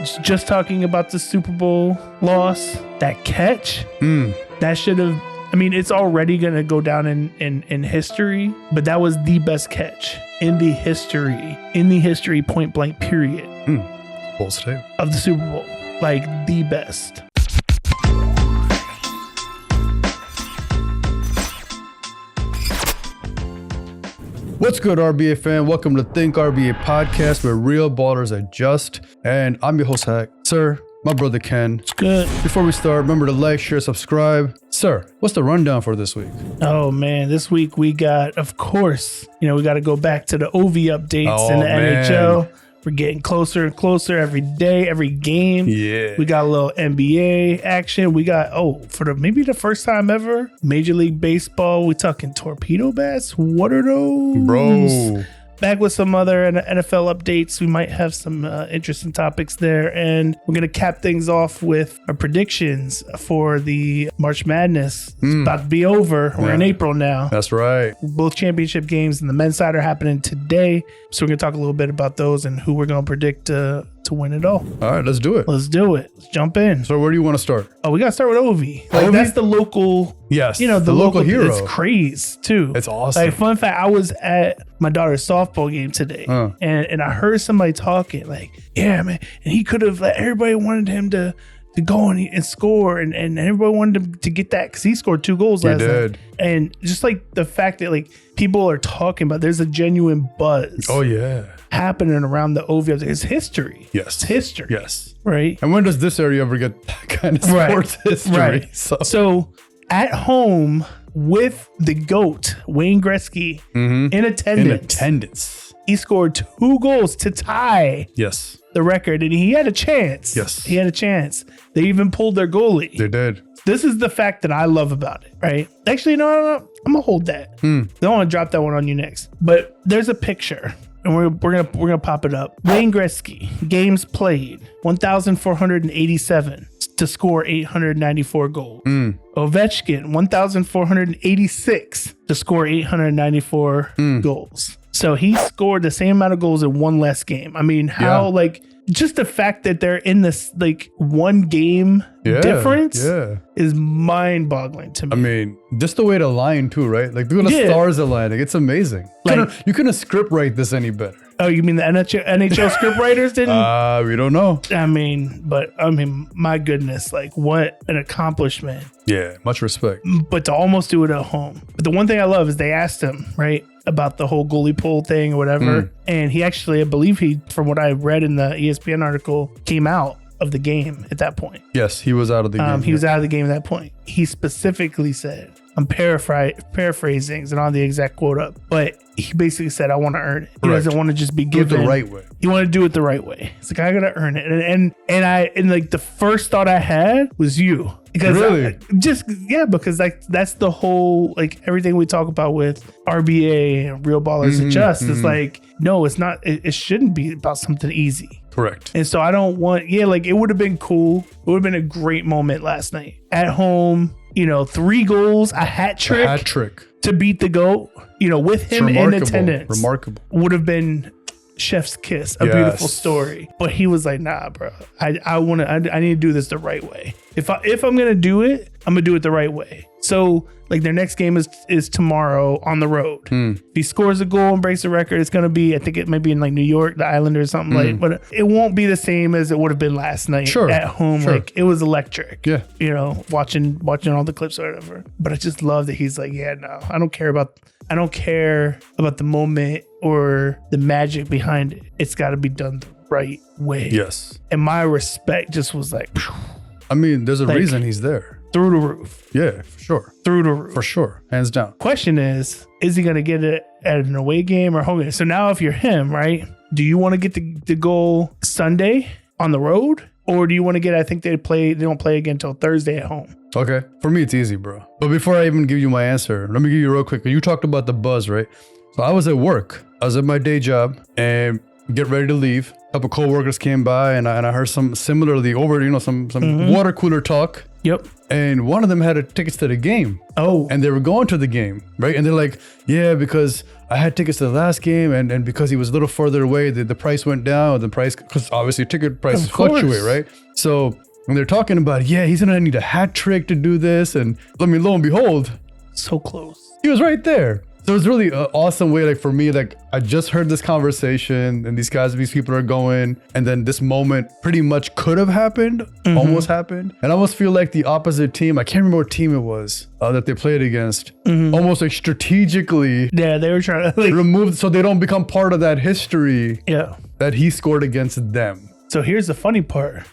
just talking about the Super Bowl loss, that catch, that should have, I mean, it's already going to go down in history, but that was the best catch in the history point blank period Bold statement. of the Super Bowl. Like the best. What's good, RBA fan? Welcome to Think RBA podcast, where real ballers adjust. And I'm your host, Hak. Sir, my brother Ken. It's good. Before we start, remember to like, share, subscribe. Sir, what's the rundown for this week? Oh man, this week we got, of course, we got to go back to the OV updates in the NHL. We're getting closer and closer every day, every game. Yeah. We got a little NBA action. We got, for maybe the first time ever, Major League Baseball. We talking torpedo bats. What are those? Bro. Back with some other NFL updates. We might have some interesting topics there. And we're going to cap things off with our predictions for the March Madness. It's about to be over. We're in April now. That's right. Both championship games and the men's side are happening today. So we're going to talk a little bit about those and who we're going to predict to win it all. All right, let's do it. Let's do it. Let's jump in. So where do you want to start? Oh, we got to start with Ovi. Like, Ovi? that's the local... Yes. the local hero. It's craze, too. It's awesome. Like, fun fact, I was at my daughter's softball game today, and I heard somebody talking, like, yeah, man, and he could have, everybody wanted him to go and score, and everybody wanted him to get that because he scored 2 goals last night. And just like the fact that like people are talking about, there's a genuine buzz. Oh, yeah. Happening around the OV. It's history. Yes. It's history. Yes. Right. And when does this area ever get that kind of sports history? Right. So at home with the GOAT, Wayne Gretzky, in attendance. He scored 2 goals to tie the record, and he had a chance. Yes. He had a chance. They even pulled their goalie. They did. This is the fact that I love about it, right? Actually, no. I'm gonna hold that. I want to drop that one on you next. But there's a picture, and we're gonna pop it up. Wayne Gretzky, games played 1,487 to score 894 goals. Ovechkin, 1,486 to score 894 goals. So he scored the same amount of goals in one less game. I mean, how just the fact that they're in this one game difference is mind boggling to me. I mean, just the way to line too, right? Like the stars aligning. It's amazing. You couldn't script write this any better. Oh, you mean the NHL script writers didn't? We don't know. I mean, my goodness, what an accomplishment. Yeah, much respect. But to almost do it at home. But the one thing I love is they asked him, right, about the whole goalie pull thing or whatever. And he actually, I believe from what I read in the ESPN article, came out of the game at that point. Yes, he was out of the game. He was out of the game at that point. He specifically said, I'm paraphrasing, it's not the exact quote up, but he basically said, I want to earn it. He doesn't want to just be given. Do it the right way. He want to do it the right way. It's like, I got to earn it. And the first thought I had was you. Because really? Because that's the whole, everything we talk about with RBA and Real Ballers Adjust. It's no, it's not. It shouldn't be about something easy. Correct. And so I don't want, it would have been cool. It would have been a great moment last night at home. 3 goals, a hat trick to beat the GOAT, with him in attendance. Remarkable. Would have been chef's kiss, a beautiful story. But he was like, nah, bro, I need to do this the right way. If I'm going to do it, I'm going to do it the right way. So their next game is tomorrow on the road. If he scores a goal and breaks the record, it's going to be, I think it might be in New York, the Islanders or something but it won't be the same as it would have been last night at home. It was electric. Yeah. Watching all the clips or whatever. But I just love that he's like, yeah, no, I don't care about the moment or the magic behind it. It's got to be done the right way. Yes. And my respect just was like, phew. I mean, there's a reason he's there. Through the roof. Yeah, for sure. Through the roof. For sure. Hands down. Question is he going to get it at an away game or home game? So now if you're him, right, do you want to get the goal Sunday on the road? Or do you want to get, I think they don't play again until Thursday at home. Okay. For me, it's easy, bro. But before I even give you my answer, let me give you real quick. You talked about the buzz, right? So I was at work. I was at my day job and get ready to leave. couple coworkers came by and I heard some similarly over, some water cooler talk. Yep. And one of them had tickets to the game. Oh. And they were going to the game, right? And they're like, yeah, because I had tickets to the last game and because he was a little further away, the price went down. The price, because obviously ticket prices fluctuate, right? So when they're talking about, yeah, he's going to need a hat trick to do this. And lo and behold. So close. He was right there. So it's really an awesome way, like for me, like I just heard this conversation and these people are going, and then this moment pretty much could have happened, almost happened. And I almost feel like the opposite team, I can't remember what team it was that they played against, almost like strategically. Yeah, they were trying to like remove, so they don't become part of that history that he scored against them. So here's the funny part.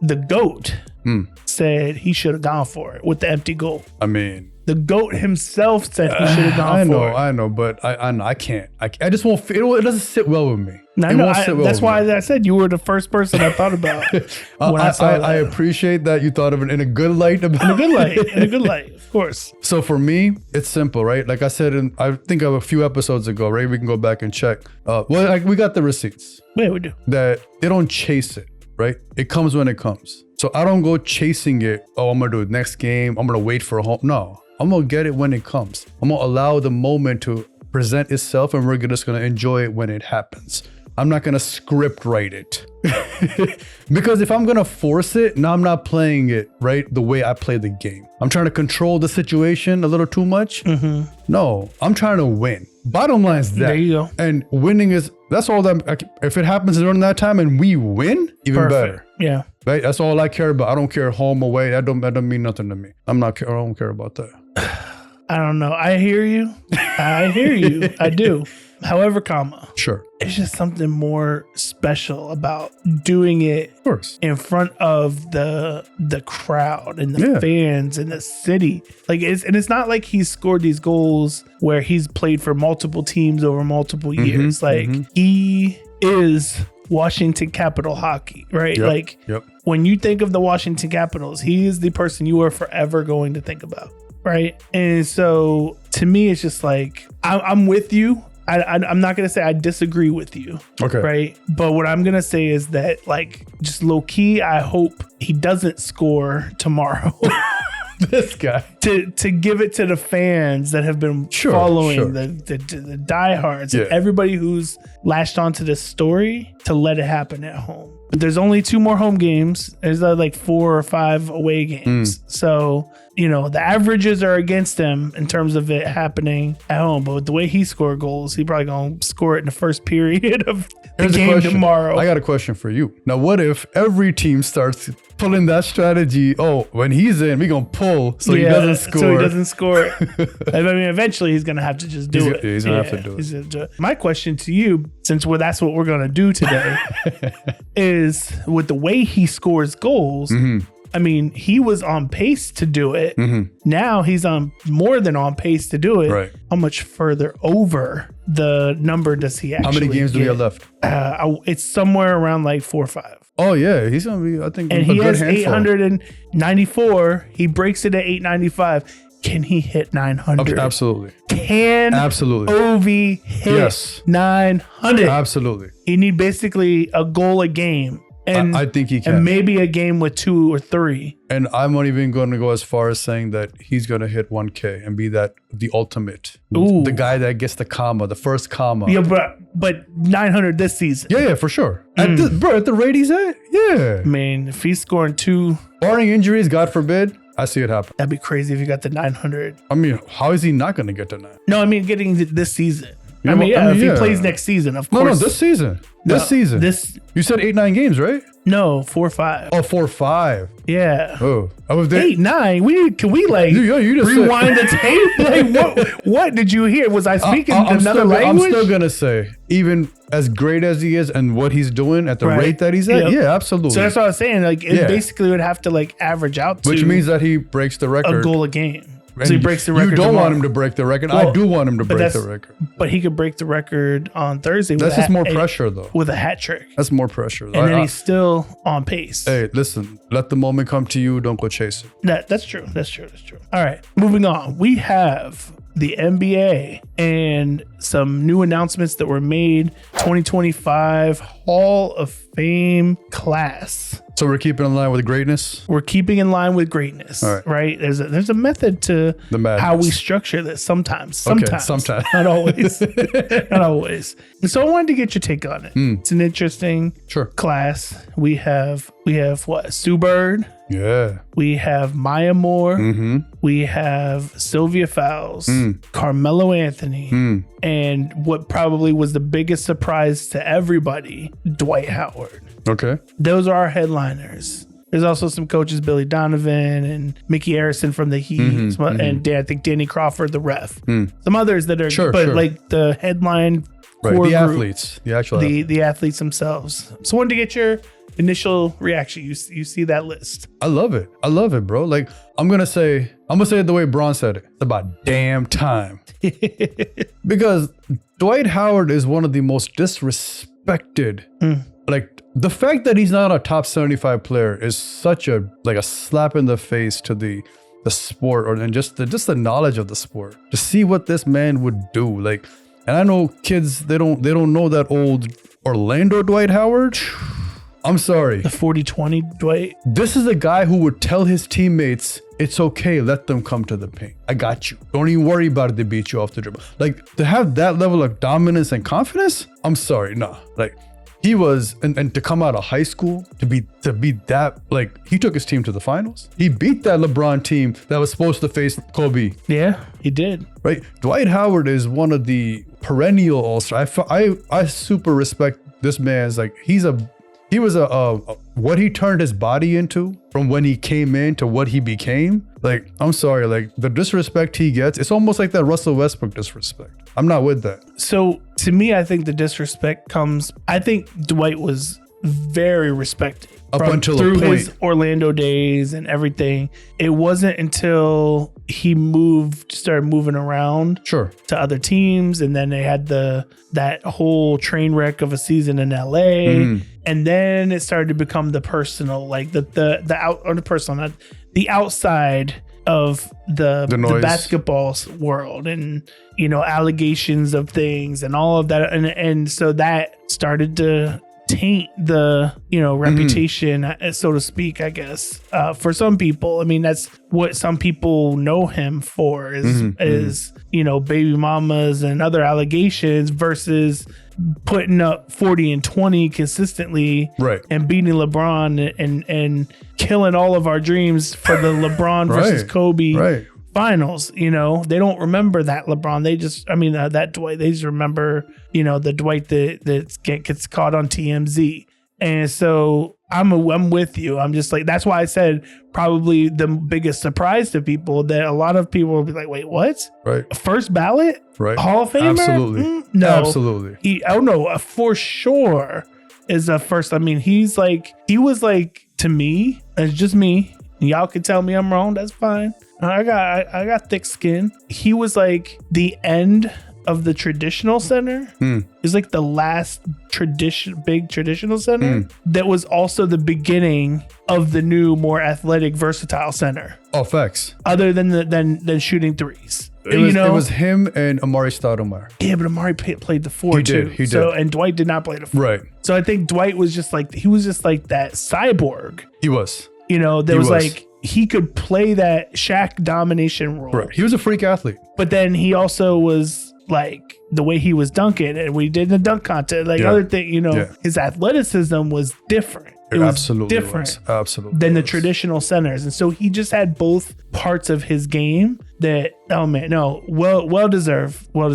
The GOAT said he should have gone for it with the empty goal. I mean, the GOAT himself said he should have gone for it. I know, but I can't. I just won't. It doesn't sit well with me. That's why I said you were the first person I thought about when I saw that. I appreciate that you thought of it in a good light. In a good light, of course. So for me, it's simple, right? Like I said, I think of a few episodes ago, right? We can go back and check. We got the receipts. Yeah, we do. That they don't chase it, right? It comes when it comes. So I don't go chasing it. Oh, I'm going to do it next game. I'm going to wait for a home. No. I'm going to get it when it comes. I'm going to allow the moment to present itself and we're just going to enjoy it when it happens. I'm not going to script write it. Because if I'm going to force it, now I'm not playing it, right, the way I play the game. I'm trying to control the situation a little too much. No, I'm trying to win. Bottom line is that. There you go. And winning that's all that, if it happens during that time and we win, even better. Yeah. Right? That's all I care about. I don't care home, away. That don't mean nothing to me. I don't care about that. I don't know. I hear you. I do. However, sure. It's just something more special about doing it in front of the crowd and the fans and the city. Like it's not like he's scored these goals where he's played for multiple teams over multiple years. He is Washington Capital hockey, right? When you think of the Washington Capitals, he is the person you are forever going to think about, right? And so to me, it's just like I'm with you. I'm not going to say I disagree with you. Okay. Right. But what I'm going to say is that, like, just low key, I hope he doesn't score tomorrow. This guy. To give it to the fans that have been following the diehards and everybody who's latched onto this story to let it happen at home. But there's only 2 more home games. There's like 4 or 5 away games. So, the averages are against him in terms of it happening at home. But with the way he scored goals, he probably going to score it in the first period of the game tomorrow. I got a question for you. Now, what if every team starts pulling that strategy? Oh, when he's in, we going to pull so he doesn't score. So he doesn't score. I mean, eventually he's going to have to just do it. He's going to have to do it. My question to you, since that's what we're going to do today, is with the way he scores goals, I mean, he was on pace to do it. Now he's on more than on pace to do it. Right. How much further over the number does he actually How many games do we have left? It's somewhere around like 4 or 5. Oh, yeah. He's going to be, I think, and he has 894. He breaks it at 895. Can he hit 900? Absolutely. Can OV hit 900? Absolutely. He need basically a goal a game. And I think he can. And maybe a game with 2 or 3. And I'm not even going to go as far as saying that he's going to hit 1K and be the ultimate. Ooh. The guy that gets the first comma. Yeah, but 900 this season. Yeah, for sure. At the rate he's at, yeah. I mean, if he's scoring 2. Barring injuries, God forbid, I see it happen. That'd be crazy if he got the 900. I mean, how is he not going to get to 9? No, I mean, getting this season. If he plays next season, of course. No, this season. You said 8-9 games, right? No, 4-5. Oh, 4-5. Yeah. Oh, 8-9. Can we rewind the tape? Like, what did you hear? Was I speaking another language? I'm still gonna say, even as great as he is and what he's doing at the rate that he's at, yeah, absolutely. So that's what I was saying. Like, it basically would have to like average out to, which means that he breaks the record, a goal a game. So he breaks the record. You don't want him to break the record. Well, I do want him to break the record. But he could break the record on Thursday. That's just more pressure, though. With a hat trick. That's more pressure. And then he's still on pace. Hey, listen. Let the moment come to you. Don't go chase it. That's true. All right. Moving on. We have the NBA and some new announcements that were made. 2025 Hall of Fame class. So we're keeping in line with greatness? We're keeping in line with greatness, right? There's a method to how we structure this sometimes. Okay, sometimes. Not always. Not always. And so I wanted to get your take on it. It's an interesting class. We have what? Sue Bird. Yeah. We have Maya Moore. We have Sylvia Fowles, Carmelo Anthony, and what probably was the biggest surprise to everybody, Dwight Howard. Okay. Those are our headliners. There's also some coaches, Billy Donovan and Mickey Harrison from the Heat, and I think Danny Crawford, the ref. Some others that are, like the headline, core the athletes, the actual the athletes themselves. So I wanted to get your initial reaction. You see that list? I love it, bro. Like I'm gonna say it the way Braun said it. It's about damn time. Because Dwight Howard is one of the most disrespected. Like the fact that he's not a top 75 player is such a slap in the face to the sport, and just the knowledge of the sport. To see what this man would do, like, and I know kids they don't know that old Orlando Dwight Howard. I'm sorry. The 40-20 Dwight. This is a guy who would tell his teammates, it's okay, let them come to the paint. I got you. Don't even worry about it, they beat you off the dribble. Like, to have that level of dominance and confidence, I'm sorry, nah. Like, he was, and to come out of high school, to be that, like, he took his team to the finals. He beat that LeBron team that was supposed to face Kobe. Yeah, he did. Right? Dwight Howard is one of the perennial all-star. I super respect this man's, like, he was what he turned his body into from when he came in to what he became. Like, I'm sorry, like the disrespect he gets, it's almost like that Russell Westbrook disrespect. I'm not with that. So to me, I think the disrespect I think Dwight was very respected through his Orlando days and everything. It wasn't until he started moving around to other teams, and then they had that whole train wreck of a season in LA, and then it started to become the personal, like the outside of the basketball world, and allegations of things and all of that, and so that started to taint the reputation, so to speak, I guess, for some people. I mean, that's what some people know him for is baby mamas and other allegations versus putting up 40 and 20 consistently, and beating LeBron and killing all of our dreams for the LeBron versus Kobe finals. They don't remember that LeBron. They just, that Dwight, they just remember, the Dwight that gets caught on TMZ. And so I'm with you. I'm just like, that's why I said probably the biggest surprise to people, that a lot of people will be like, wait, what? First ballot? Hall of Famer? Absolutely. No. Absolutely. For sure is a first. He was like, to me, it's just me. Y'all can tell me I'm wrong. That's fine. I got thick skin. He was like the end of the traditional center. Is like the last big traditional center that was also the beginning of the new, more athletic, versatile center. Oh, facts. Other than shooting threes. It was him and Amari Stoudemire. Yeah, but Amari played the four too. He did. And Dwight did not play the four. Right. So I think Dwight was just like, he was just like that cyborg. He was. Like, he could play that Shaq domination role. Right. He was a freak athlete. But then he also was like, the way he was dunking, and we did the dunk contest, other thing, his athleticism was different. It was absolutely different than the traditional centers. And so he just had both parts of his game that, well deserved for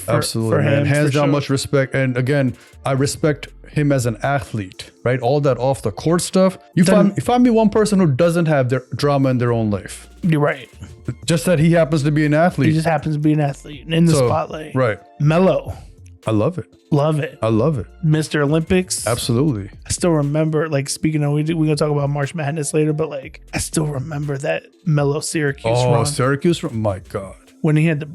absolutely, him. Man. Hands down, much respect. And again, I respect him as an athlete, right? All that off the court stuff. You find me one person who doesn't have their drama in their own life. You're right. Just that he happens to be an athlete. He just happens to be an athlete in the spotlight. Right. Melo. I love it. I love it. Mr. Olympics. Absolutely. I still remember, like, speaking of, we're going to talk about March Madness later, but like, I still remember that Melo Syracuse run. Syracuse run. My God. When he had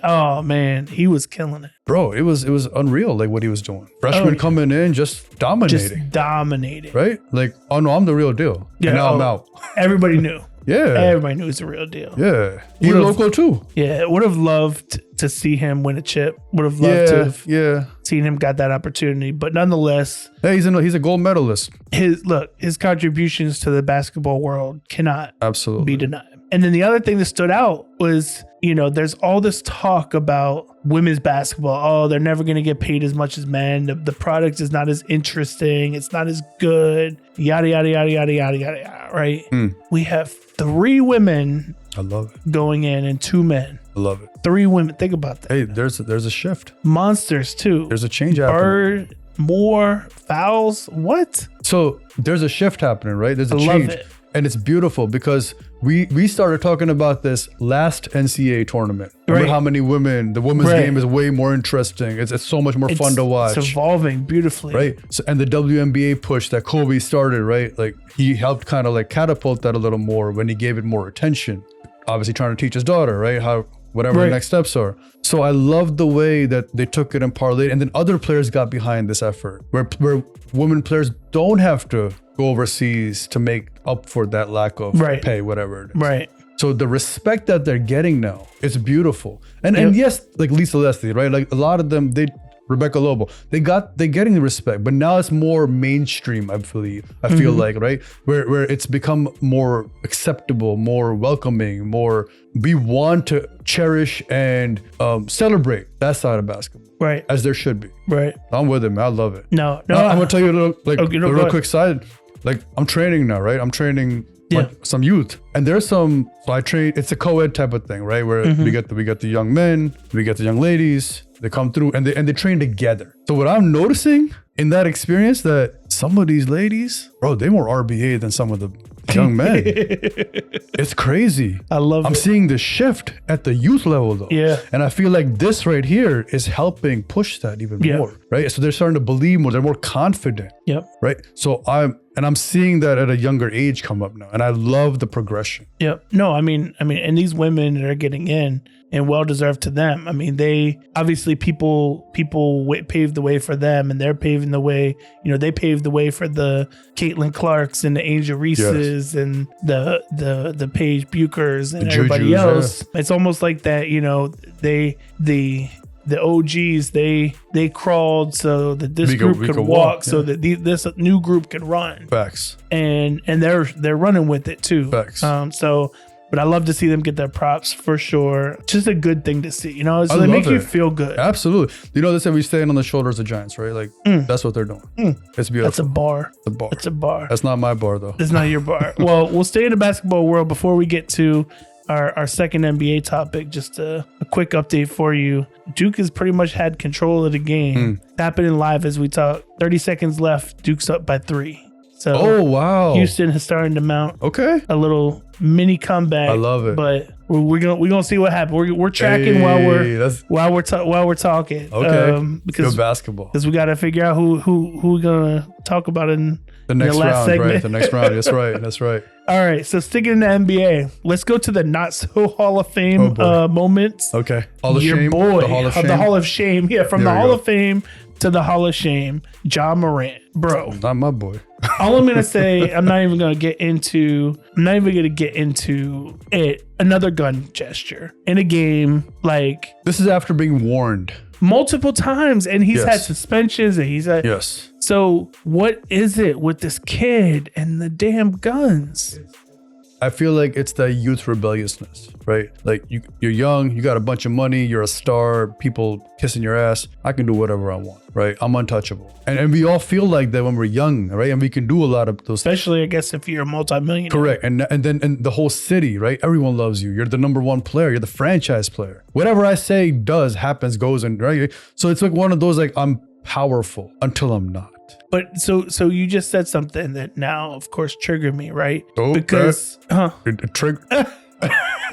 oh man, he was killing it. Bro, it was unreal, like what he was doing. Freshman coming in, just dominating. Right? Like, oh no, I'm the real deal. Yeah, and now I'm out. Everybody knew. Yeah. Everybody knew he was the real deal. Yeah. He's local too. Yeah. Would have loved to see him win a chip. Would have loved to have seen him got that opportunity. But nonetheless, hey, he's a gold medalist. His contributions to the basketball world cannot absolutely be denied. And then the other thing that stood out was, there's all this talk about women's basketball. Oh, they're never going to get paid as much as men. The product is not as interesting. It's not as good. Yada, yada, yada, yada, yada, yada, right? We have 3 women I love it. going in and 2 men. I love it. 3 women. Think about that. Hey, there's a shift. Monsters too. There's a change happening. More fouls. What? So there's a shift happening, right? There's a change. Love it. And it's beautiful because we started talking about this last NCAA tournament. Remember how many women, the women's game is way more interesting. It's so much more fun to watch. It's evolving beautifully. Right. So, and the WNBA push that Kobe started, right? Like he helped kind of like catapult that a little more when he gave it more attention. Obviously trying to teach his daughter, right? How whatever the next steps are. So I love the way that they took it and parlayed, and then other players got behind this effort where women players don't have to go overseas to make up for that lack of pay, whatever it is. Right. So the respect that they're getting now, it's beautiful. And yes, like Lisa Leslie, right? Like a lot of them, Rebecca Lobo, they're getting the respect, but now it's more mainstream, I feel like, right? Where it's become more acceptable, more welcoming, more, we want to cherish and celebrate that side of basketball. Right. As there should be. Right. I'm with it, man. I love it. No. I'm gonna tell you a little, real quick side. Like I'm training now, right? I'm training some youth, and there's so I train. It's a co-ed type of thing, right? Where we get the young men, we get the young ladies. They come through and they train together. So what I'm noticing in that experience, that some of these ladies, bro, they more RBA than some of the young men. It's crazy. I'm seeing the shift at the youth level though. Yeah. And I feel like this right here is helping push that even more, right? So they're starting to believe more. They're more confident. Yep. Right. So I'm seeing that at a younger age come up now, and I love the progression. Yep. No, I mean, and these women that are getting in, and well deserved to them. I mean, they obviously people paved the way for them, and they're paving the way. They paved the way for the Caitlin Clarks and the Angel Reeses and the Paige Bukers and everybody else. Yeah. It's almost like that. The OGs, they crawled so that this group could walk, so that this new group could run. Facts. And they're running with it too. Facts. But I love to see them get their props for sure. Just a good thing to see. It's they make you feel good. Absolutely. They say we stand on the shoulders of giants, right? Like that's what they're doing. It's beautiful. That's a bar. It's a bar. That's not my bar though. It's not your bar. Well, we'll stay in the basketball world before we get to our second NBA topic. Just a quick update for you. Duke has pretty much had control of the game. Happening live as we talk. 30 seconds left. Duke's up by 3. So, oh wow! Houston has started to mount a little mini comeback. I love it, but we're gonna see what happens. We're tracking while we're talking. Okay, because basketball. Because we got to figure out who we're gonna talk about in the next last round. segment. Right, the next round. That's right. All right, so sticking in the NBA, let's go to the not so Hall of Fame moments. Okay, Hall of Your Shame. boy, the Hall of Shame. The Hall of Shame. Yeah, from the Hall of Fame to the Hall of Shame, Ja Morant, bro. Not my boy. All I'm gonna say, I'm not even gonna get into it. Another gun gesture in a game. Like, this is after being warned multiple times, and he's had suspensions, and he's had So what is it with this kid and the damn guns? I feel like it's that youth rebelliousness, right? Like you're young, you got a bunch of money, you're a star, people kissing your ass. I can do whatever I want, right? I'm untouchable. And we all feel like that when we're young, right? And we can do a lot of those. Especially, I guess, if you're a multimillionaire. Correct. And then the whole city, right? Everyone loves you. You're the number one player. You're the franchise player. Whatever I say does, happens, goes, and right? So it's like one of those, like, I'm powerful until I'm not. But so you just said something that now, of course, triggered me, right? Oh, because trigger.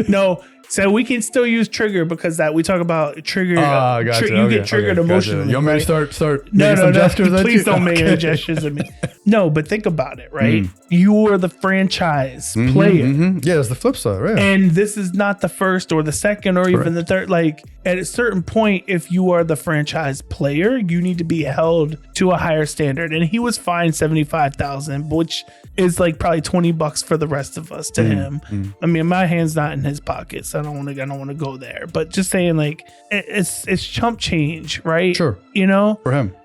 No, So we can still use trigger because that we talk about trigger. Gotcha. You get triggered emotionally. Gotcha. You want me to start no, making some gestures at please you? don't make any gestures at me. No, but think about it, right? You are the franchise player. Yeah, that's the flip side, right? And this is not the first or the second or even the third. Like at a certain point, if you are the franchise player, you need to be held to a higher standard. And he was fined $75,000, which is like probably $20 for the rest of us to him. I mean, my hand's not in his pockets. I don't want to go there. But just saying, like, it's chump change, right? Sure. You know,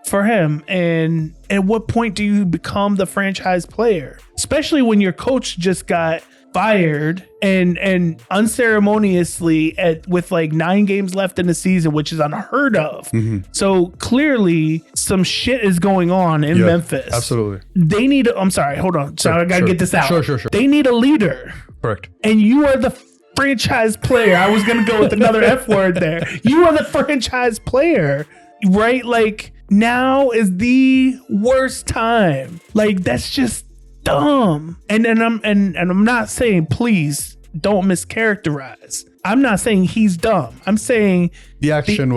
for him. And at what point do you become the franchise player? Especially when your coach just got fired and unceremoniously with like 9 games left in the season, which is unheard of. So clearly some shit is going on in Memphis. Absolutely. They need I'm sorry, hold on. So I gotta get this out. Sure. They need a leader. Correct. And you are the franchise player. I was gonna go with another F word there. You are the franchise player, right? Like now is the worst time. Like that's just dumb. And I'm not saying, please don't mischaracterize. I'm not saying he's dumb. I'm saying the action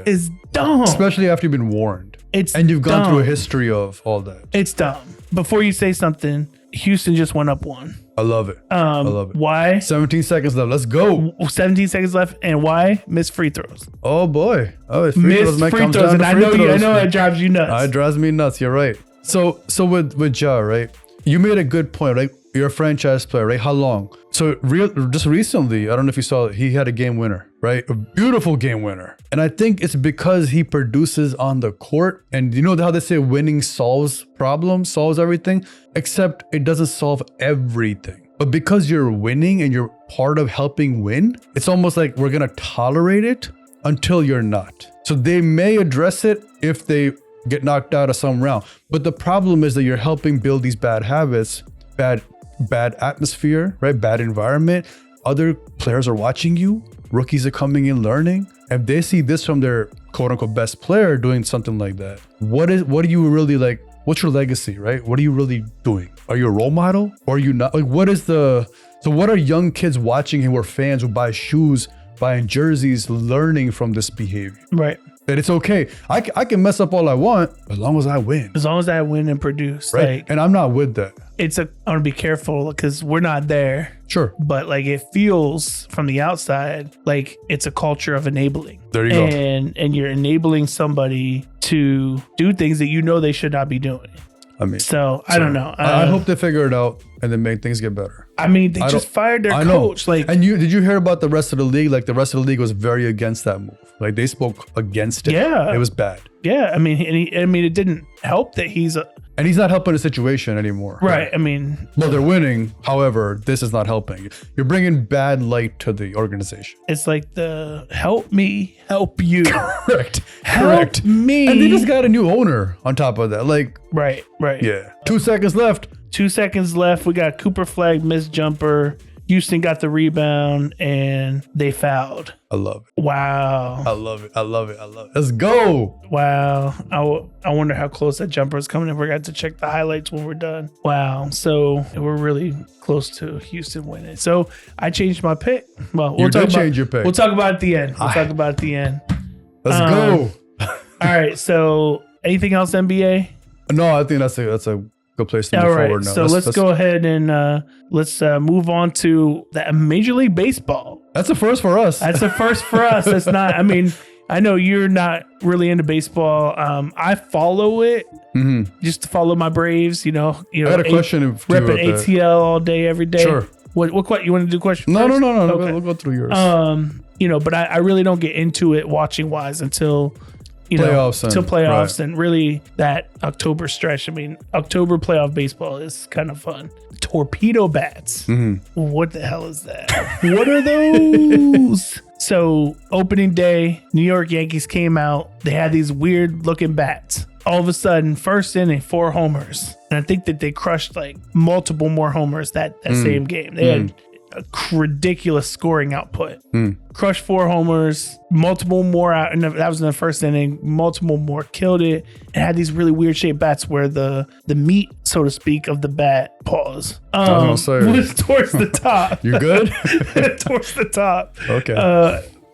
is dumb. Especially after you've been warned. And you've gone through a history of all that. It's dumb. Before you say something, Houston just went up 1. I love it. I love it. Why? 17 seconds left. Let's go. 17 seconds left. And why? Missed free throws. Oh boy. Missed free throws. And I know it drives you nuts. It drives me nuts. You're right. So with Ja, right? You made a good point, right? You're a franchise player, right? How long? So just recently, I don't know if you saw it, he had a game winner, right? A beautiful game winner. And I think it's because he produces on the court. And you know how they say winning solves problems, solves everything, except it doesn't solve everything. But because you're winning and you're part of helping win, it's almost like we're going to tolerate it until you're not. So they may address it if they get knocked out of some round. But the problem is that you're helping build these bad habits, bad atmosphere, right? Bad environment. Other players are watching you. Rookies are coming in learning. If they see this from their quote unquote best player doing something like that, what do you really like? What's your legacy, right? What are you really doing? Are you a role model or are you not? Like, so what are young kids watching who are fans who buy shoes, buying jerseys, learning from this behavior? Right. That it's okay. I can mess up all I want as long as I win. As long as I win and produce. Right. Like, and I'm not with that. I want to be careful because we're not there. Sure. But like it feels from the outside like it's a culture of enabling. There you go. And you're enabling somebody to do things that you know they should not be doing. I mean, I don't know. I hope they figure it out and then make things get better. I mean, they just fired their coach. Like, and did you hear about the rest of the league? Like the rest of the league was very against that move. Like they spoke against it. Yeah, it was bad. Yeah, I mean, it didn't help that and he's not helping the situation anymore. Right. I mean, well, they're winning. However, this is not helping. You're bringing bad light to the organization. It's like the help me help you. Correct. Help me. And they just got a new owner on top of that. Like, right. Yeah. 2 seconds left. 2 seconds left. We got Cooper Flag missed jumper. Houston got the rebound and they fouled. I love it. Wow. I love it. Let's go. Wow. I wonder how close that jumper is coming in. We're going to check the highlights when we're done. Wow. So we're really close to Houston winning. So I changed my pick. Well, we'll change your pick. We'll talk about it at the end. Let's go. All right. So anything else, NBA? No, I think that's a good place to move forward now. So let's go ahead and let's move on to the Major League Baseball. That's a first for us. That's not, I mean, I know you're not really into baseball. I follow it just to follow my Braves, you know. I got a question. Ripping ATL all day, every day. Sure. What you want to do question No, first? No. Okay. We'll go through yours. You know, but I really don't get into it watching wise until playoffs and really that October stretch. I mean, October playoff baseball is kind of fun. Torpedo bats. What the hell is that? What are those? So opening day, New York Yankees came out. They had these weird looking bats. All of a sudden, first inning, 4 homers. And I think that they crushed like multiple more homers that same game. They had a ridiculous scoring output. Crushed 4 homers, multiple more out, and that was in the first inning. Multiple more killed it. It had these really weird shaped bats where the meat, so to speak, of the bat was towards the top. You good? Towards the top. Okay.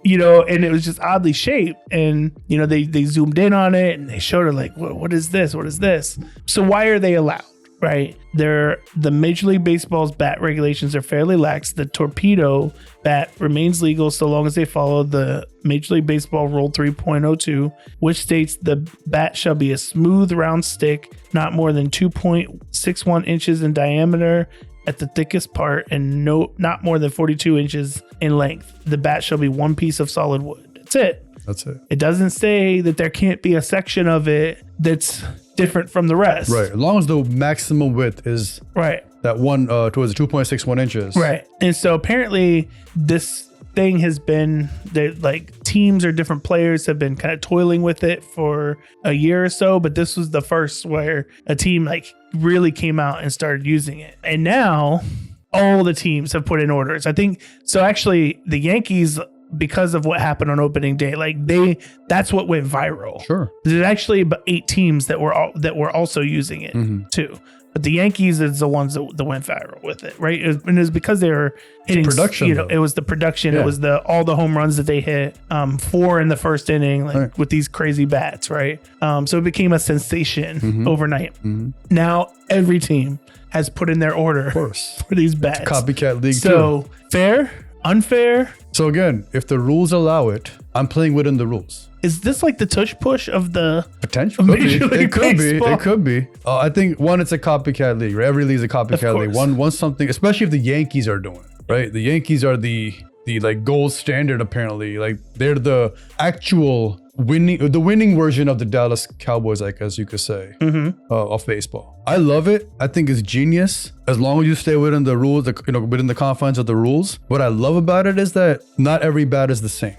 And it was just oddly shaped. And, they zoomed in on it and they showed her like, what is this? What is this? So why are they allowed? Right. The Major League Baseball's bat regulations are fairly lax. The torpedo bat remains legal so long as they follow the Major League Baseball Rule 3.02, which states the bat shall be a smooth round stick, not more than 2.61 inches in diameter at the thickest part and not more than 42 inches in length. The bat shall be one piece of solid wood. That's it. It doesn't say that there can't be a section of it that's different from the rest. Right. As long as the maximum width is that one towards the 2.61 inches. Right. And so apparently this thing has been that like teams or different players have been kind of toiling with it for a year or so, but this was the first where a team like really came out and started using it. And now all the teams have put in orders. I think so. Actually, the Yankees, because of what happened on opening day, that's what went viral. Sure. There's actually about 8 teams that were also using it too. But the Yankees is the ones that went viral with it, right? And it was because they were hitting production. It was the production. Yeah. It was all the home runs that they hit. 4 in the first inning, with these crazy bats, right? So it became a sensation overnight. Now every team has put in their order for these bats. It's a copycat league too. So fair, unfair. So again, if the rules allow it, I'm playing within the rules. Is this like the tush push of the potential? It could be. I think one, it's a copycat league. Right? Every league is a copycat league. One something, especially if the Yankees are doing it, right? The Yankees are the like gold standard apparently. Like they're the actual winning version of the Dallas Cowboys, I guess you could say, of baseball. I love it. I think it's genius as long as you stay within the rules, within the confines of the rules. What I love about it is that not every bat is the same,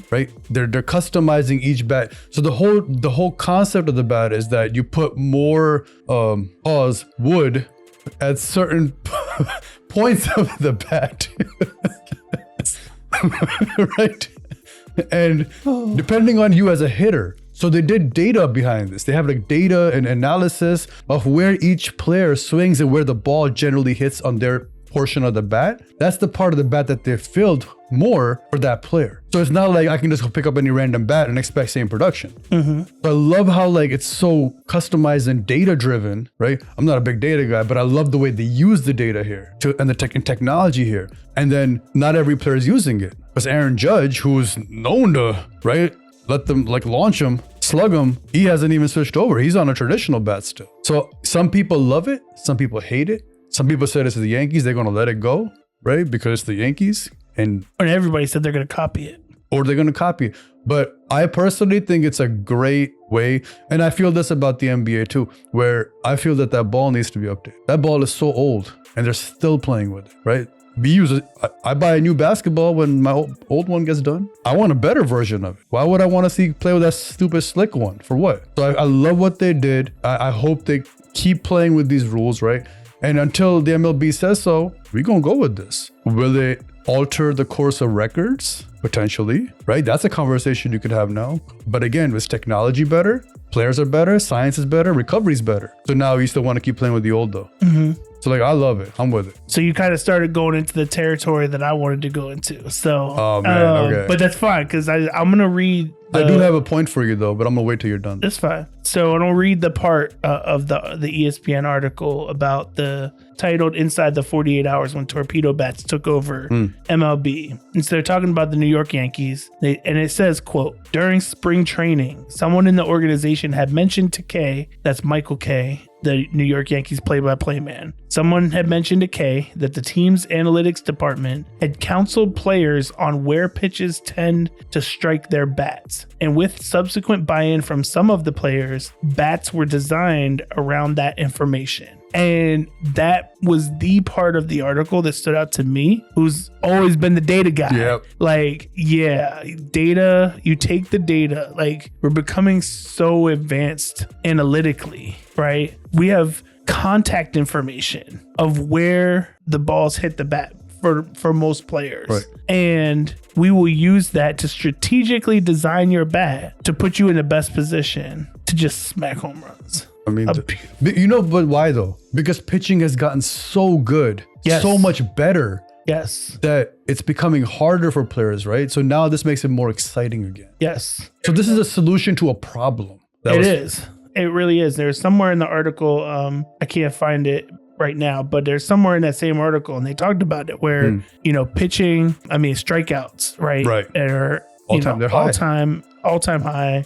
right? They're customizing each bat. So the whole concept of the bat is that you put more wood at certain points of the bat, right? And depending on you as a hitter. So they did data behind this. They have like data and analysis of where each player swings and where the ball generally hits on their portion of the bat. That's the part of the bat that they filled more for that player. So it's not like I can just go pick up any random bat and expect same production. So I love how like it's so customized and data driven, right? I'm not a big data guy, but I love the way they use the data here and the technology here. And then not every player is using it. Because Aaron Judge, who's known to, right, let them like launch him, slug him, he hasn't even switched over. He's on a traditional bat still. So some people love it. Some people hate it. Some people said it's the Yankees. They're going to let it go, right? Because it's the Yankees. And everybody said they're going to copy it. Or they're going to copy it. But I personally think it's a great way. And I feel this about the NBA too, where I feel that ball needs to be updated. That ball is so old and they're still playing with it, right? We use it. I buy a new basketball when my old one gets done. I want a better version of it. Why would I want to play with that stupid slick one? For what? So I love what they did. I hope they keep playing with these rules, right? And until the MLB says so, we're going to go with this. Will it alter the course of records? Potentially, right? That's a conversation you could have now. But again, was technology better? Players are better? Science is better? Recovery's better? So now you still want to keep playing with the old though. So like, I love it. I'm with it. So you kind of started going into the territory that I wanted to go into. So, okay. But that's fine because I'm going to read. I do have a point for you though, but I'm going to wait till you're done. That's fine. So I'm going to read the part of the ESPN article about titled Inside the 48 Hours When Torpedo Bats Took Over MLB. And so they're talking about the New York Yankees. And it says, quote, during spring training, someone in the organization had mentioned to Kay, that's Michael Kay, the New York Yankees play-by-play man. Someone had mentioned to Kay that the team's analytics department had counseled players on where pitches tend to strike their bats. And with subsequent buy-in from some of the players, bats were designed around that information. And that was the part of the article that stood out to me, who's always been the data guy. Yep. Like, yeah, data, you take the data. Like, we're becoming so advanced analytically, right? We have contact information of where the balls hit the bat for most players. Right. And we will use that to strategically design your bat to put you in the best position to just smack home runs. I mean, but why though? Because pitching has gotten so good, so much better. Yes. That it's becoming harder for players, right? So now this makes it more exciting again. Yes. So this is a solution to a problem. It is. It really is. There's somewhere in the article, I can't find it right now, but there's somewhere in that same article, and they talked about it where, pitching, strikeouts, right? Right. Are, all time high.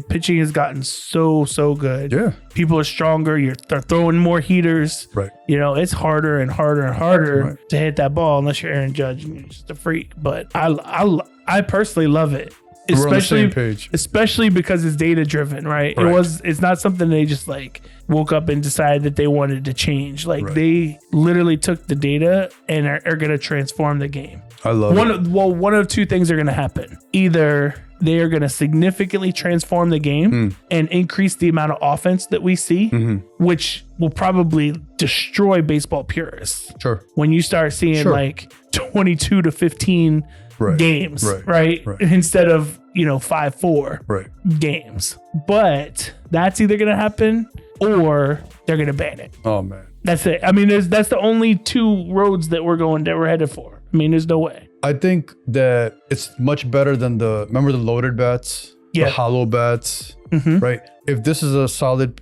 Pitching has gotten so good. Yeah. People are stronger. They're throwing more heaters. Right. It's harder and harder and harder to hit that ball unless you're Aaron Judge and you're just a freak. But I personally love it. Especially because it's data driven, right? It's not something they just like woke up and decided that they wanted to change. Like they literally took the data and are going to transform the game. I love it. One of two things are going to happen. Either they are going to significantly transform the game and increase the amount of offense that we see, which will probably destroy baseball purists. Sure. When you start seeing like 22 to 15 games, right? Instead of 5-4 games. But that's either going to happen or they're going to ban it. Oh man, that's it. I mean, that's the only two roads that we're headed for. I mean, there's no way. I think that it's much better than remember the loaded bats, the hollow bats, right? If this is a solid,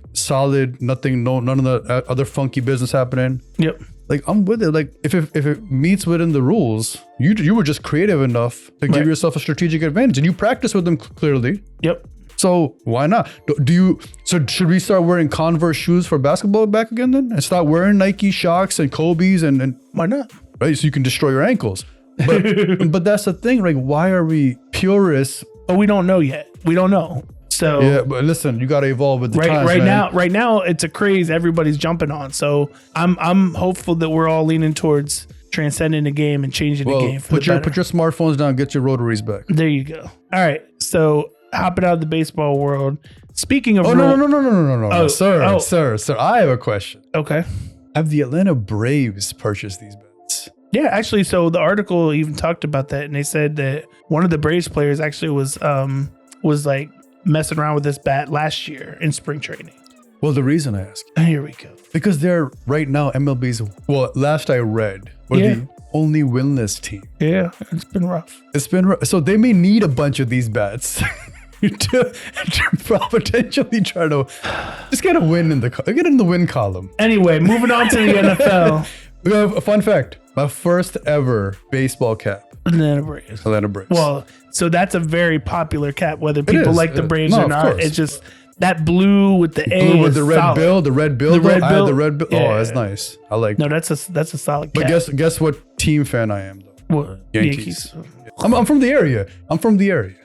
none of the other funky business happening. Yep. Like I'm with it. Like if it meets within the rules, you were just creative enough to give yourself a strategic advantage, and you practice with them clearly. Yep. So why not? So should we start wearing Converse shoes for basketball back again then, and start wearing Nike Shocks and Kobe's and why not? Right, so you can destroy your ankles. But that's the thing. Like, why are we purists? But we don't know yet. We don't know. So yeah, but listen, you got to evolve with the times, Right now, it's a craze everybody's jumping on. So I'm hopeful that we're all leaning towards transcending the game and changing the game. Put your smartphones down, get your rotaries back. There you go. All right, so hopping out of the baseball world. Speaking of, no, sir, I have a question. Okay, have the Atlanta Braves purchased these bats? Yeah, actually, so the article even talked about that, and they said that one of the Braves players actually was like messing around with this bat last year in spring training. Well, the reason I ask, here we go, because they're right now MLB's. Well, last I read, were the only winless team. Yeah, it's been rough. So they may need a bunch of these bats to potentially try to just get a win get in the win column. Anyway, moving on to the NFL. We have a fun fact. My first ever baseball cap. Atlanta Braves. Well, so that's a very popular cap, whether people like the Braves or not. It's just that blue with the A. Blue with the red bill. The red bill. I had the red bill. Yeah. Oh, that's nice. I like. No, that's a solid cap. But guess what team fan I am though? What? Yankees. I'm from the area.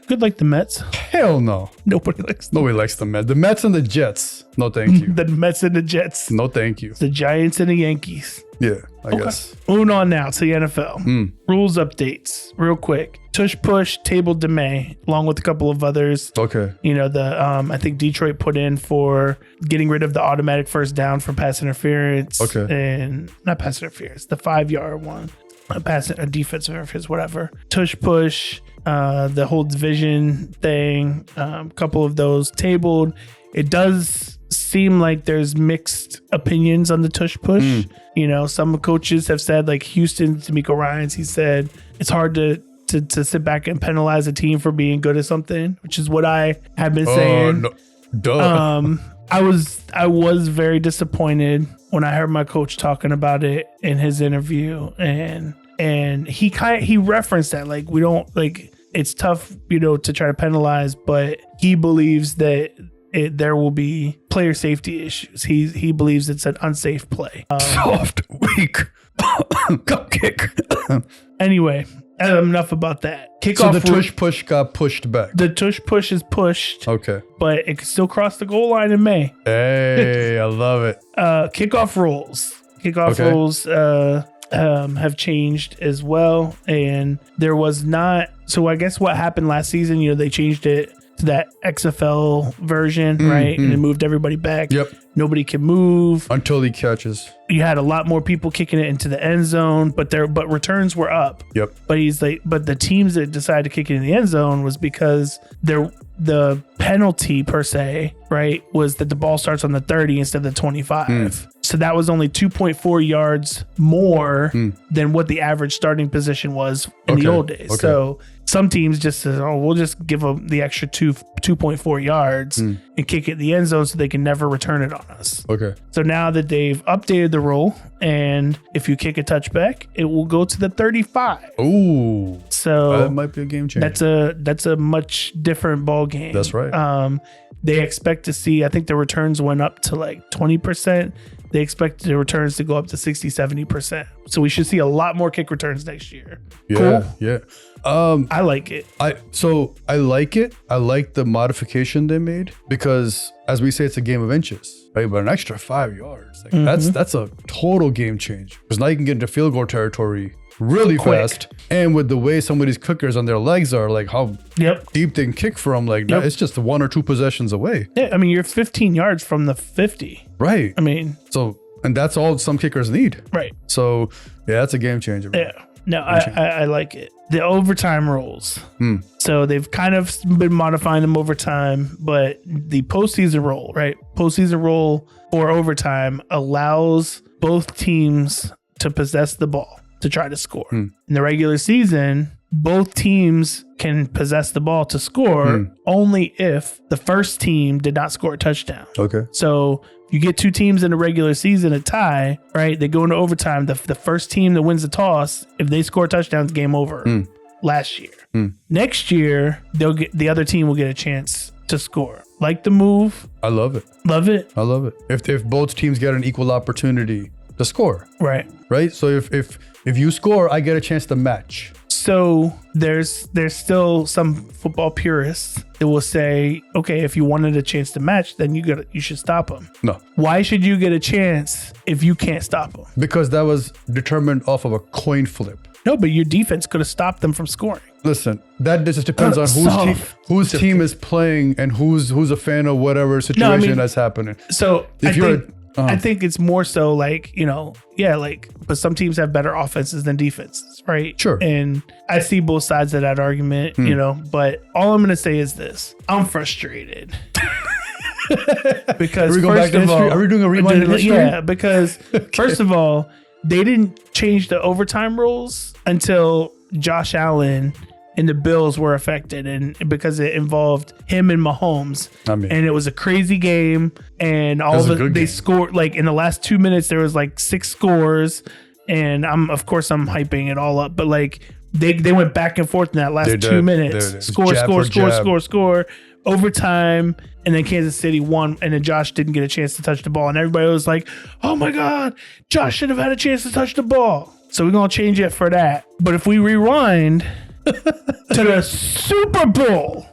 Good like the Mets. Hell no. Nobody likes the Mets. The Mets and the Jets. No, thank you. The Mets and the Jets. No, thank you. The Giants and the Yankees. Yeah, I guess. Moving on now to the NFL. Rules updates, real quick. Tush push tabled to May, along with a couple of others. Okay. I think Detroit put in for getting rid of the automatic first down for pass interference. Okay. And not pass interference, the 5-yard one. A defensive interference, whatever. Tush push, the whole division thing, a couple of those tabled. It does seem like there's mixed opinions on the tush push. Some coaches have said, like Houston, D'Amico Ryans, he said it's hard to sit back and penalize a team for being good at something, which is what I have been saying. No. Duh. I was very disappointed when I heard my coach talking about it in his interview, and he referenced that, like, we don't, like, it's tough, to try to penalize, but he believes that there will be player safety issues. He believes it's an unsafe play. Soft, weak, cupcake. Anyway, enough about that. Kickoff. So the tush push got pushed back. The tush push is pushed. Okay. But it can still cross the goal line in May. Hey, I love it. Kickoff rules. Rules have changed as well. And there was not... So I guess what happened last season, they changed it to that XFL version, right? And it moved everybody back. Yep. Nobody can move until he catches. You had a lot more people kicking it into the end zone, but returns were up. Yep. But the teams that decided to kick it in the end zone was because the penalty per se, right, was that the ball starts on the 30 instead of the 25. So that was only 2.4 yards more than what the average starting position was in the old days. So some teams just said, oh, we'll just give them the extra 2.4 yards and kick it in the end zone so they can never return it on us. Okay. So now that they've updated the rule, and if you kick a touchback, it will go to the 35. Ooh. So that might be a game changer. That's a much different ball game. That's right. They expect to see, I think the returns went up to like 20%. They expect the returns to go up to 60, 70%. So we should see a lot more kick returns next year. Yeah, cool. Yeah. I like it. I like it. I like the modification they made because, as we say, it's a game of inches, right? But an extra 5 yards, like that's a total game change. Because now you can get into field goal territory really fast, and with the way some of these kickers on their legs are, like how deep they can kick from, like it's just 1 or 2 possessions away. Yeah, I mean you're 15 yards from the 50. Right. I mean, and that's all some kickers need. Right. So yeah, that's a game changer. Yeah. No, I like it. The overtime rules. So they've kind of been modifying them over time, but the postseason rule, right? Postseason rule or overtime allows both teams to possess the ball to try to score. In the regular season, both teams can possess the ball to score only if the first team did not score a touchdown. Okay. So you get 2 teams in the regular season, a tie, right? They go into overtime. The first team that wins the toss, if they score touchdowns, game over. Last year. Next year, the other team will get a chance to score. Like the move. I love it. Love it. I love it. If both teams get an equal opportunity to score. Right. Right? So if you score, I get a chance to match. So there's still some football purists that will say, okay, if you wanted a chance to match, then you should stop them. No. Why should you get a chance if you can't stop them? Because that was determined off of a coin flip. No, but your defense could have stopped them from scoring. Listen, that just depends on whose team is playing and who's a fan of whatever situation that's happening. So I think it's more so like, but some teams have better offenses than defenses, right? Sure. And I see both sides of that argument, but all I'm going to say is this. I'm frustrated. Because are we doing a rewind in history? Yeah, because first of all, they didn't change the overtime rules until Josh Allen and the Bills were affected, and because it involved him and Mahomes, and it was a crazy game, and they scored like in the last 2 minutes there was like 6 scores, and I'm hyping it all up, but like they went back and forth in that last 2 minutes, score, overtime, and then Kansas City won, and then Josh didn't get a chance to touch the ball, and everybody was like, oh my God, Josh should have had a chance to touch the ball. So we're gonna change it for that. But if we rewind to the Super Bowl,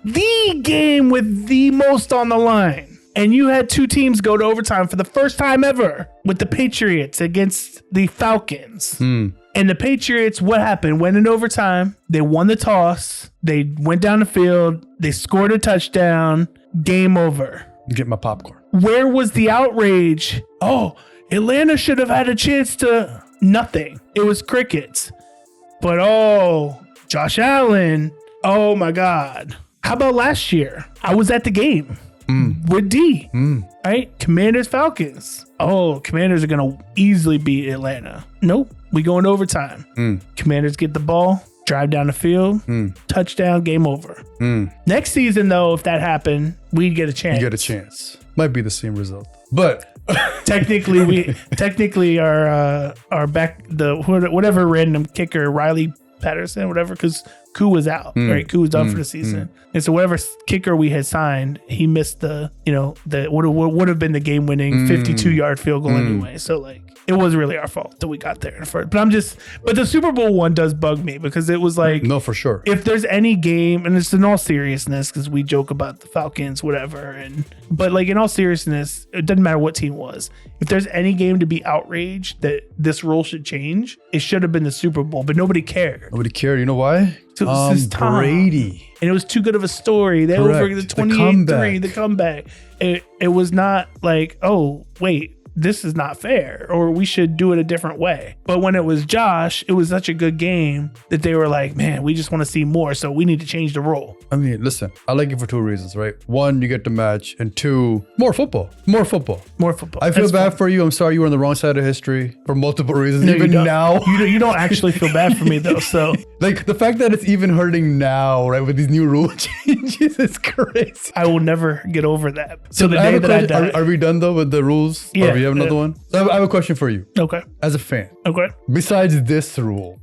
the game with the most on the line, and you had 2 teams go to overtime for the first time ever with the Patriots against the Falcons. And the Patriots, what happened? Went in overtime. They won the toss. They went down the field. They scored a touchdown. Game over. Get my popcorn. Where was the outrage? Oh, Atlanta should have had a chance to nothing. It was crickets. But Josh Allen. Oh my God. How about last year? I was at the game with D. Right? Commanders, Falcons. Oh, Commanders are going to easily beat Atlanta. Nope. We go into overtime. Commanders get the ball, drive down the field, touchdown, game over. Next season, though, if that happened, we'd get a chance. You get a chance. Might be the same result. But technically our back whatever random kicker, Riley Patterson, whatever, because Koo was out, right? Koo was done for the season. And so whatever kicker we had signed, he missed the what would have been the game winning 52-yard field goal anyway. So like it was really our fault that we got there in first. But the Super Bowl one does bug me because it was like, no, for sure. If there's any game, and it's in all seriousness, because we joke about the Falcons, whatever, but like in all seriousness, it doesn't matter what team it was. If there's any game to be outraged that this rule should change, it should have been the Super Bowl, but nobody cared. Nobody cared. You know why? It was his time. Brady. And it was too good of a story. They over the 28-3, the comeback. It was not like, oh, wait, this is not fair, or we should do it a different way. But when it was Josh, it was such a good game that they were like, man, we just want to see more, so we need to change the role. I mean, listen, I like it for two reasons, right? One, you get the match, and two, more football. More football. I feel bad for you. I'm sorry you were on the wrong side of history for multiple reasons. No, even now. You don't actually feel bad for me, though, so. Like, the fact that it's even hurting now, right, with these new rule changes is crazy. I will never get over that. So the day that I die. Are we done, though, with the rules? Yeah. Or do you have another one? So I have a question for you. Okay. As a fan. Okay. Besides this rule,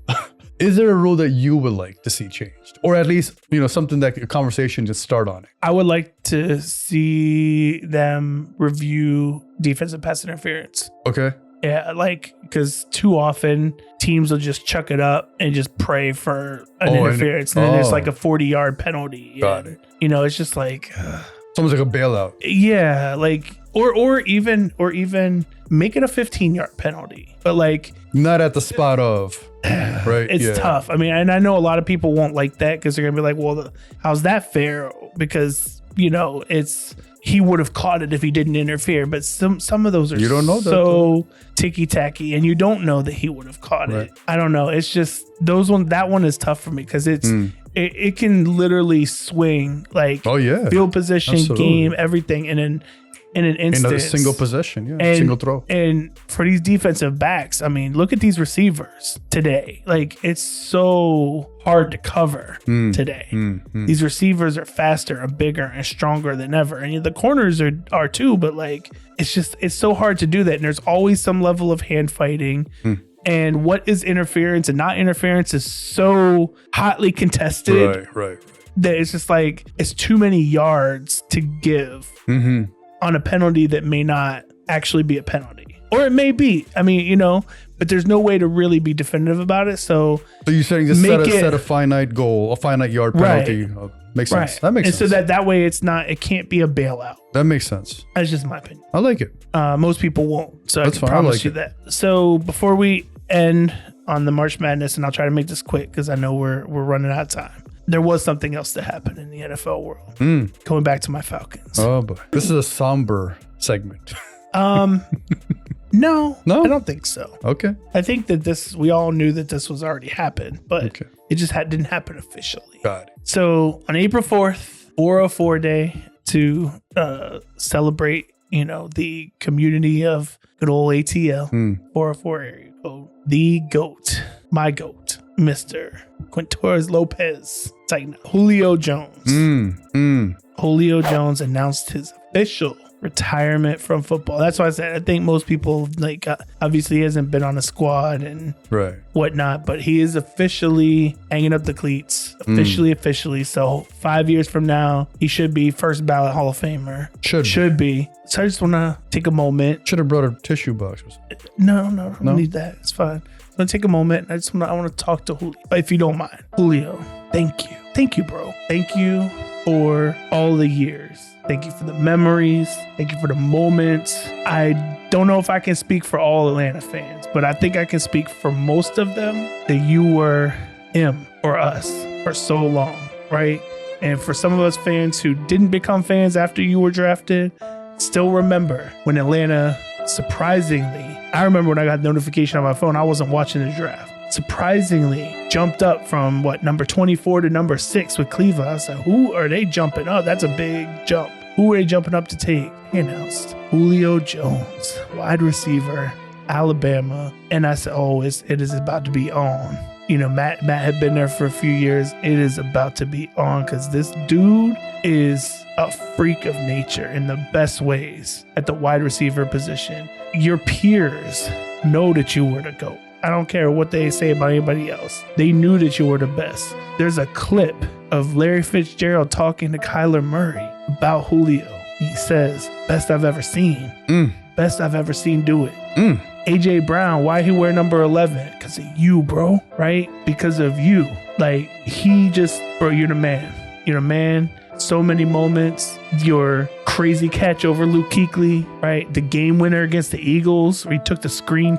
is there a rule that you would like to see changed? Or at least, something that a conversation just start on it? I would like to see them review defensive pass interference. Okay. Yeah, because too often teams will just chuck it up and just pray for an interference. And then there's like a 40-yard penalty. Got it. It's just like... It's almost like a bailout. Yeah, or even make it a 15-yard penalty. But not at the spot of... Right. It's tough. I mean, and I know a lot of people won't like that because they're gonna be like, well, how's that fair? Because he would have caught it if he didn't interfere. But some of those are so ticky-tacky, and you don't know that he would have caught it. I don't know. It's just that one is tough for me because it can literally swing field position, game, everything in an instance. Another single possession, single throw. And for these defensive backs, I mean, look at these receivers today. It's so hard to cover today. These receivers are faster and bigger and stronger than ever. And the corners are too, but it's so hard to do that. And there's always some level of hand fighting. And what is interference and not interference is so hotly contested. Right. That it's just it's too many yards to give on a penalty that may not actually be a penalty. Or it may be. I mean, but there's no way to really be definitive about it. So you're saying just set a finite goal, a finite yard penalty. Right. Makes sense. That makes sense. And so that way it can't be a bailout. That makes sense. That's just my opinion. I like it. Most people won't. So that's I can promise you that. So before we end on the March Madness, and I'll try to make this quick because I know we're running out of time. There was something else that happened in the NFL world. Going back to my Falcons. Oh boy, this is a somber segment. No, I don't think so. Okay. I think that we all knew that this was already happened, but it just didn't happen officially. Got it. So on April 4th, 404 Day, to celebrate, the community of good old ATL, 404 area code, the GOAT, my GOAT, Mr. Quintores Lopez, Julio Jones. Julio Jones announced his official retirement from football. That's why I said I think most people obviously he hasn't been on a squad and whatnot, but he is officially hanging up the cleats. Officially. So 5 years from now, he should be first ballot Hall of Famer. Should be. So I just want to take a moment. Should have brought a tissue box. No, I don't need that. It's fine. I'm gonna take a moment. I want to talk to Julio, if you don't mind. Julio, thank you, bro. Thank you for all the years. Thank you for the memories. Thank you for the moments. I don't know if I can speak for all Atlanta fans, but I think I can speak for most of them that you were him or us for so long, right? And for some of us fans who didn't become fans after you were drafted, still remember when Atlanta surprisingly, I remember when I got notification on my phone, I wasn't watching the draft. Surprisingly jumped up from number 24 to number 6 with Cleveland. I was like, who are they jumping up? That's a big jump. Who are they jumping up to take? He announced Julio Jones, wide receiver, Alabama. And I said, it is about to be on. Matt had been there for a few years. It is about to be on because this dude is a freak of nature in the best ways at the wide receiver position. Your peers know that you were the GOAT. I don't care what they say about anybody else. They knew that you were the best. There's a clip of Larry Fitzgerald talking to Kyler Murray about Julio. He says, best I've ever seen. Best I've ever seen do it. AJ Brown, why he wear number 11? Because of you, bro, right? Because of you. Bro, you're the man. You're the man. So many moments. Your crazy catch over Luke Kuechly, right? The game winner against the Eagles, where he took the screen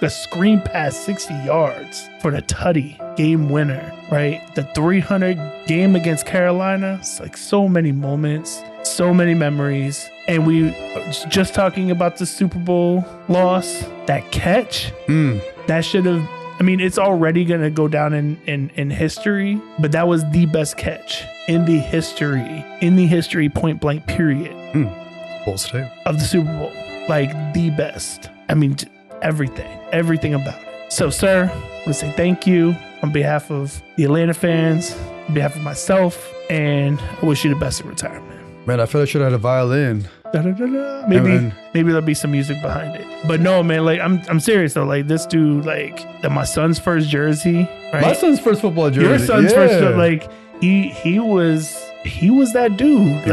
a screen pass 60 yards for the tutty game winner, right? The 300 game against Carolina. It's like so many moments, so many memories. And we just talking about the Super Bowl loss, that catch, that should have, I mean, it's already going to go down in history, but that was the best catch in the history, point blank period of the Super Bowl. Like the best. I mean, everything about it. So, sir, I want to say thank you on behalf of the Atlanta fans, on behalf of myself, and I wish you the best in retirement. Man, I feel like I should have had a violin. Maybe there'll be some music behind it. But no, man, like I'm serious though. Like this dude, like my son's first jersey, right? My son's first football jersey. Your son's first, like he was that dude.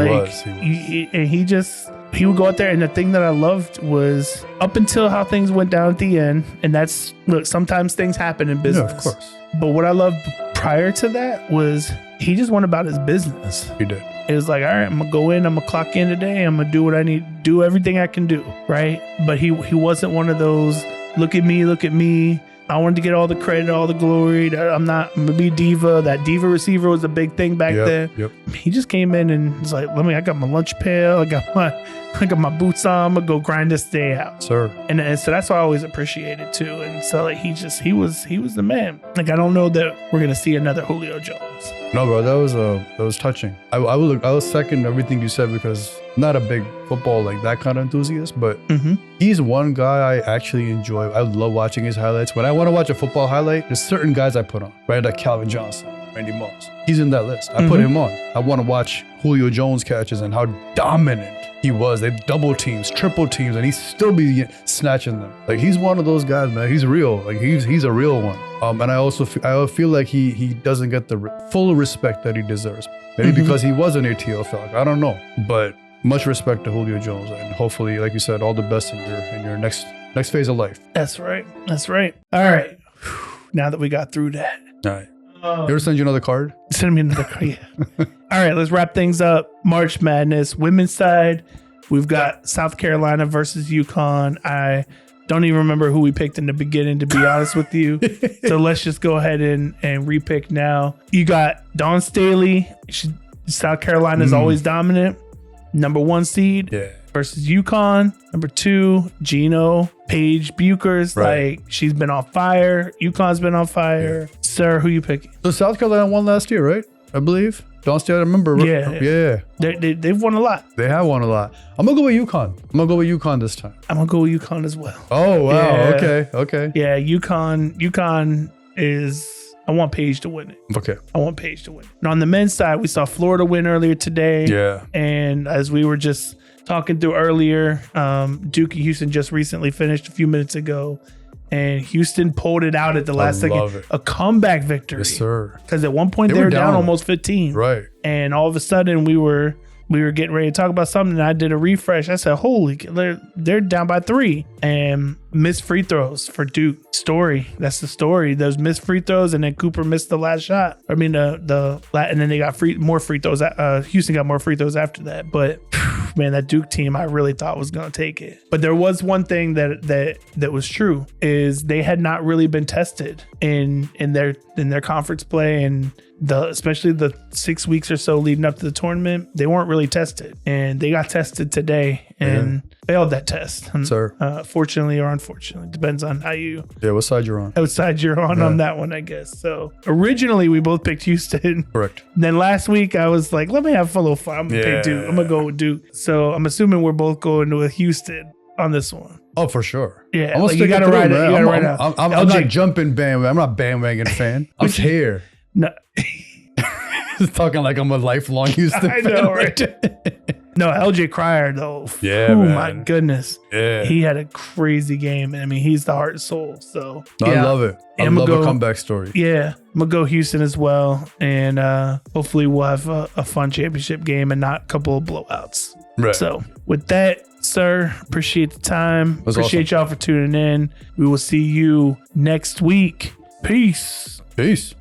He would go out there, and the thing that I loved was up until how things went down at the end, and that's, look, sometimes things happen in business. Yeah, of course. But what I loved prior to that was he just went about his business. He did. It was like, all right, I'm going to go in, I'm going to clock in today, I'm going to do what I need to do, everything I can do, right? But he wasn't one of those, look at me. I wanted to get all the credit, all the glory. I'm going to be diva. That diva receiver was a big thing back then. Yep. He just came in and was like, I got my lunch pail, I got my boots on, I'm going to go grind this day out. Sir. And so that's why I always appreciated too. And so like he was the man. Like, I don't know that we're going to see another Julio Jones. No, bro, that was touching. I will second everything you said, because I'm not a big football like that kind of enthusiast, but he's one guy I actually enjoy. I love watching his highlights. When I want to watch a football highlight, there's certain guys I put on, right? Like Calvin Johnson, Randy Moss. He's in that list. I put him on. I want to watch Julio Jones catches and how dominant he was. They double teams, triple teams, and he's still be snatching them. Like, he's one of those guys, man. He's real. Like, he's a real one. And I feel like he doesn't get the full respect that he deserves. Maybe because he was an ATL Falcon. I don't know. But much respect to Julio Jones, and hopefully, like you said, all the best in your next phase of life. That's right. All right. Now that we got through that. All right. You ever send you another card? Send me another card, yeah. All right, let's wrap things up. March Madness, women's side, we've got South Carolina versus UConn. I don't even remember who we picked in the beginning, to be honest with you. So let's just go ahead and repick now. You got Dawn Staley. South Carolina is always dominant. Number 1 seed versus UConn. Number 2, Gino Paige Buchers. Right. Like, she's been on fire. UConn's been on fire. Yeah. Sir, who you picking? So South Carolina won last year, right? I believe. Dawn Staley, I remember. Yeah. They've won a lot. They have won a lot. I'm going to go with UConn. I'm going to go with UConn this time. I'm going to go with UConn as well. Oh, wow. Yeah. Okay. Yeah, UConn is... I want Paige to win it. Okay. I want Paige to win. And on the men's side, we saw Florida win earlier today. Yeah. And as we were just talking through earlier, Duke and Houston just recently finished a few minutes ago. And Houston pulled it out at the last second. A comeback victory. Yes, sir. Because at one point they were down almost 15. Right. And all of a sudden we were getting ready to talk about something, and I did a refresh. I said, holy, they're down by 3. And missed free throws for Duke. That's the story. Those missed free throws, and then Cooper missed the last shot. I mean, and then they got more free throws. Houston got more free throws after that. But man, that Duke team, I really thought was going to take it. But there was one thing that was true, is they had not really been tested in their conference play, and especially the 6 weeks or so leading up to the tournament, they weren't really tested, and they got tested today and failed that test. Sir. Fortunately or unfortunately, depends on how you. Yeah, what side you're on. Outside you're on that one, I guess. So originally we both picked Houston. Correct. Then last week I was like, let me have a little fun. I'm gonna pick Duke. I'm gonna go with Duke. So I'm assuming we're both going with Houston on this one. Oh, for sure. Yeah, like you gotta ride it. You gotta ride it. I'm not jumping bandwagon. I'm not bandwagon fan. I'm here. No. Talking like I'm a lifelong Houston fan. I know, right? No, LJ Cryer though. Yeah, man. My goodness. Yeah. He had a crazy game. I mean, he's the heart and soul. So I love it. I love a comeback story. Yeah. I'm gonna go Houston as well. And hopefully we'll have a fun championship game and not a couple of blowouts. Right. So with that, sir, appreciate the time. Appreciate y'all for tuning in. We will see you next week. Peace. Peace.